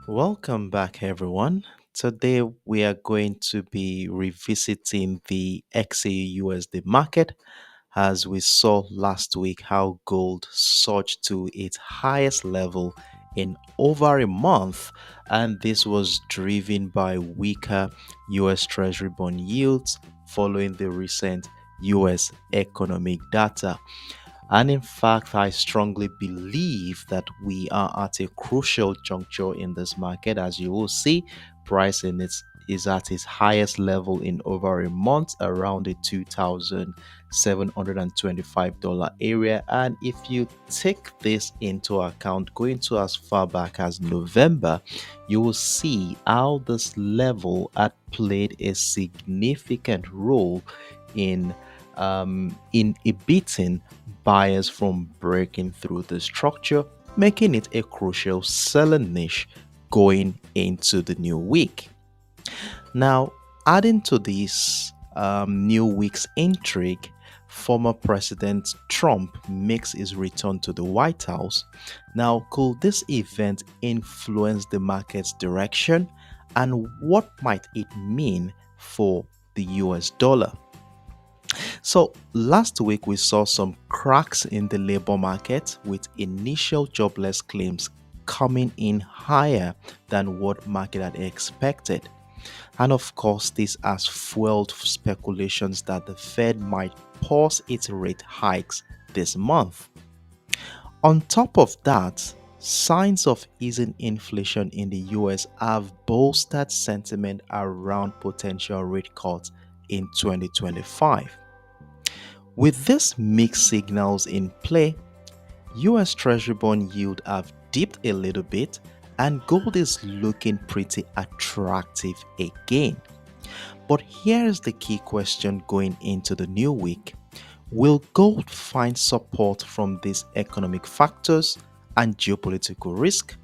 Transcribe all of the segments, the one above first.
Welcome back, everyone. Today we are going to be revisiting the XAUUSD market as we saw last week how gold surged to its highest level in over a month, and this was driven by weaker US Treasury bond yields following the recent US economic data. And in fact, I strongly believe that we are at a crucial juncture in this market. As you will see, pricing is at its highest level in over a month, around the $2,725 area. And if you take this into account, going to as far back as November, you will see how this level had played a significant role in inhibiting buyers from breaking through the structure, making it a crucial selling niche going into the new week. Now, adding to this new week's intrigue, former President Trump makes his return to the White House. Now, could this event influence the market's direction, and what might it mean for the US dollar? So, last week we saw some cracks in the labor market with initial jobless claims coming in higher than what market had expected. And of course, this has fueled speculations that the Fed might pause its rate hikes this month. On top of that, signs of easing inflation in the US have bolstered sentiment around potential rate cuts in 2025. With these mixed signals in play, US Treasury bond yield have dipped a little bit and gold is looking pretty attractive again. But here's the key question going into the new week. Will gold find support from these economic factors and geopolitical risk,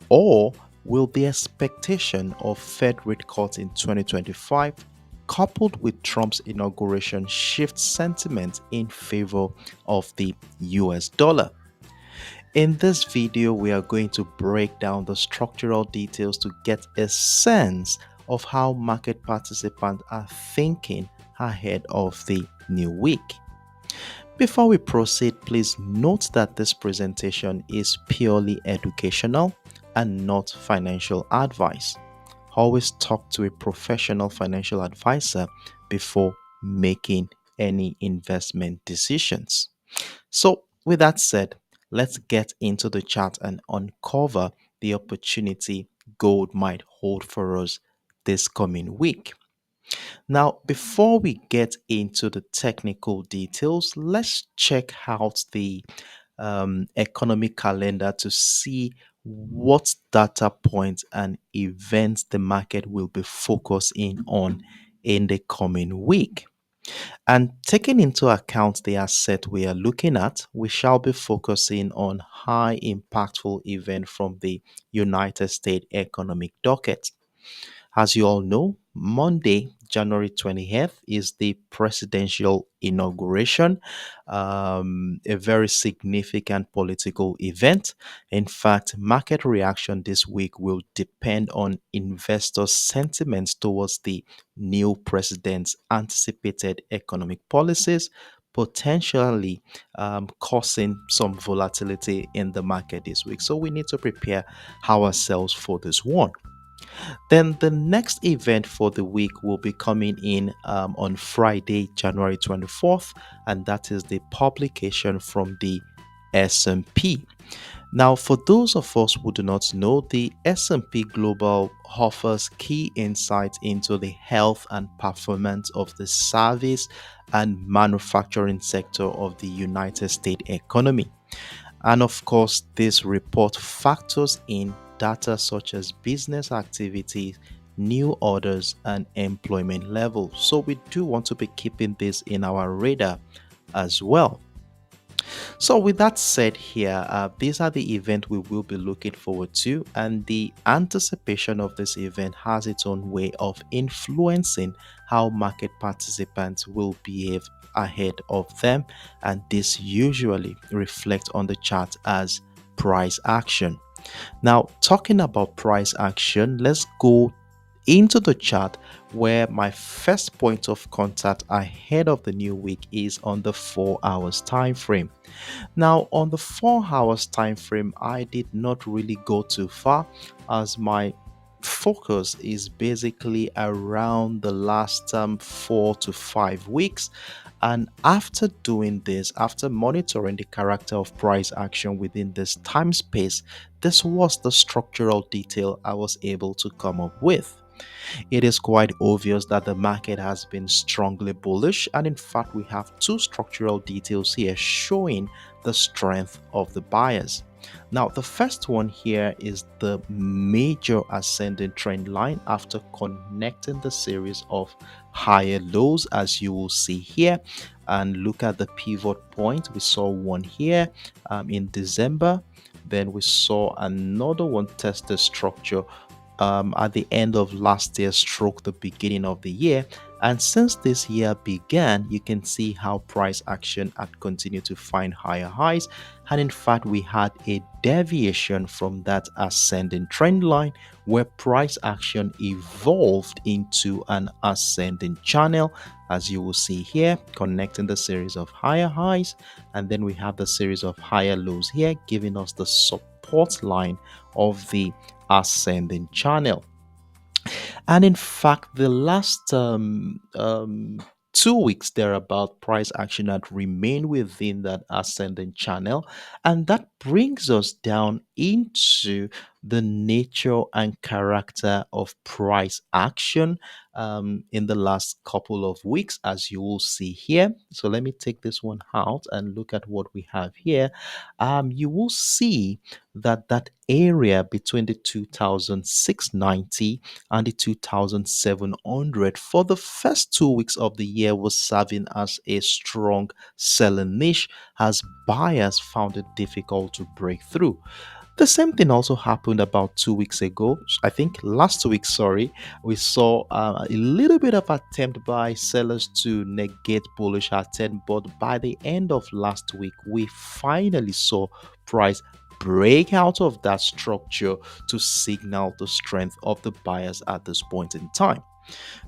or will the expectation of Fed rate cuts in 2025 coupled with Trump's inauguration shift sentiment in favor of the US dollar? In this video, we are going to break down the structural details to get a sense of how market participants are thinking ahead of the new week. Before we proceed, please note that this presentation is purely educational and not financial advice. Always talk to a professional financial advisor before making any investment decisions. So, with that said, let's get into the chart and uncover the opportunity gold might hold for us this coming week. Now, before we get into the technical details, let's check out the economic calendar to see what data points and events the market will be focusing on in the coming week. And taking into account the asset we are looking at, we shall be focusing on high impactful event from the United States economic docket. As you all know, Monday, January 20th, is the presidential inauguration, a very significant political event. In fact, market reaction this week will depend on investor sentiments towards the new president's anticipated economic policies, potentially causing some volatility in the market this week. So we need to prepare ourselves for this one. Then the next event for the week will be coming in on Friday, January 24th, and that is the publication from the S&P. Now, for those of us who do not know, the S&P Global offers key insights into the health and performance of the service and manufacturing sector of the United States economy. And of course, this report factors in data such as business activities, new orders, and employment levels. So we do want to be keeping this in our radar as well. So, with that said, here, these are the events we will be looking forward to, and the anticipation of this event has its own way of influencing how market participants will behave ahead of them, and this usually reflects on the chart as price action. Now, talking about price action, let's go into the chart where my first point of contact ahead of the new week is on the 4 hours time frame. Now, on the 4 hours time frame, I did not really go too far as my focus is basically around the last 4 to 5 weeks. And after doing this, after monitoring the character of price action within this time space, this was the structural detail I was able to come up with. It is quite obvious that the market has been strongly bullish, and in fact, we have two structural details here showing the strength of the buyers. Now, the first one here is the major ascending trend line after connecting the series of higher lows, as you will see here. And look at the pivot point. We saw one here in December. Then we saw another one test the structure at the end of last year stroke the beginning of the year, and since this year began you can see how price action had continued to find higher highs, and in fact we had a deviation from that ascending trend line where price action evolved into an ascending channel, as you will see here, connecting the series of higher highs, and then we have the series of higher lows here giving us the support line of the ascending channel. And in fact, the last 2 weeks thereabout, price action had remained within that ascending channel. And that brings us down into the nature and character of price action in the last couple of weeks, as you will see here. So let me take this one out and look at what we have here. You will see that that area between the 2690 and the 2700 for the first 2 weeks of the year was serving as a strong selling niche as buyers found it difficult to break through. The same thing also happened about 2 weeks ago. I think last week, sorry, we saw a little bit of attempt by sellers to negate bullish attempt, but by the end of last week, we finally saw price break out of that structure to signal the strength of the buyers at this point in time.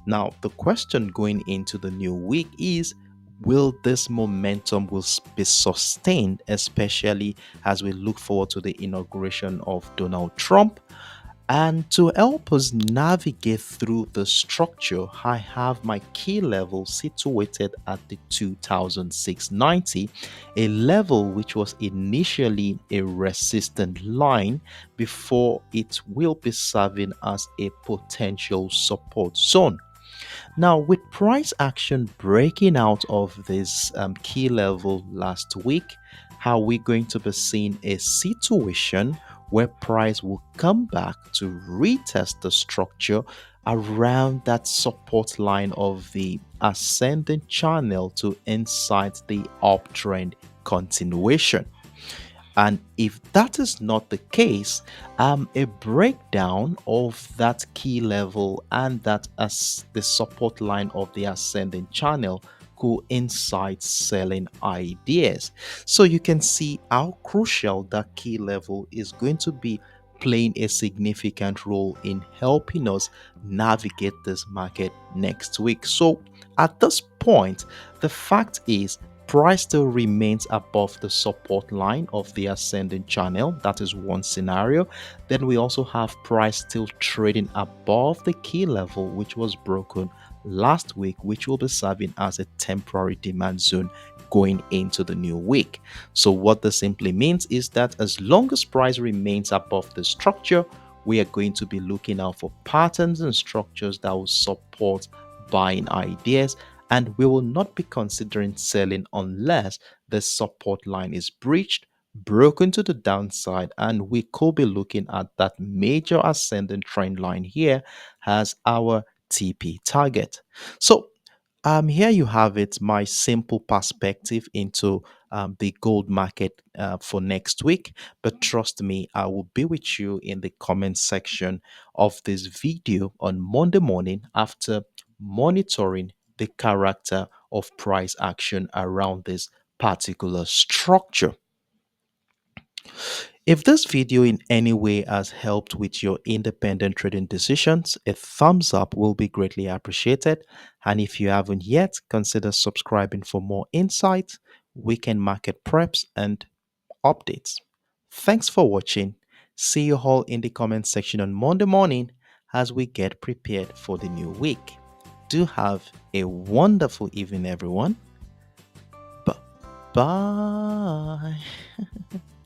Now, the question going into the new week is, will this momentum will be sustained, especially as we look forward to the inauguration of Donald Trump? And to help us navigate through the structure, I have my key level situated at the 2690, a level which was initially a resistant line before it will be serving as a potential support zone. Now, with price action breaking out of this key level last week, how are we going to be seeing a situation where price will come back to retest the structure around that support line of the ascending channel to incite the uptrend continuation? And if that is not the case, a breakdown of that key level and that as the support line of the ascending channel could incite selling ideas. So you can see how crucial that key level is going to be playing a significant role in helping us navigate this market next week. So at this point, the fact is price still remains above the support line of the ascending channel. That is one scenario. Then we also have price still trading above the key level, which was broken last week, which will be serving as a temporary demand zone going into the new week. So what this simply means is that as long as price remains above the structure, we are going to be looking out for patterns and structures that will support buying ideas, and we will not be considering selling unless the support line is breached, broken to the downside, and we could be looking at that major ascending trend line here as our TP target. So here you have it, my simple perspective into the gold market for next week. But trust me, I will be with you in the comment section of this video on Monday morning after monitoring the character of price action around this particular structure. If this video in any way has helped with your independent trading decisions, a thumbs up will be greatly appreciated. And if you haven't yet, consider subscribing for more insights, weekend market preps, and updates. Thanks for watching. See you all in the comment section on Monday morning as we get prepared for the new week. Do have a wonderful evening, everyone. Bye.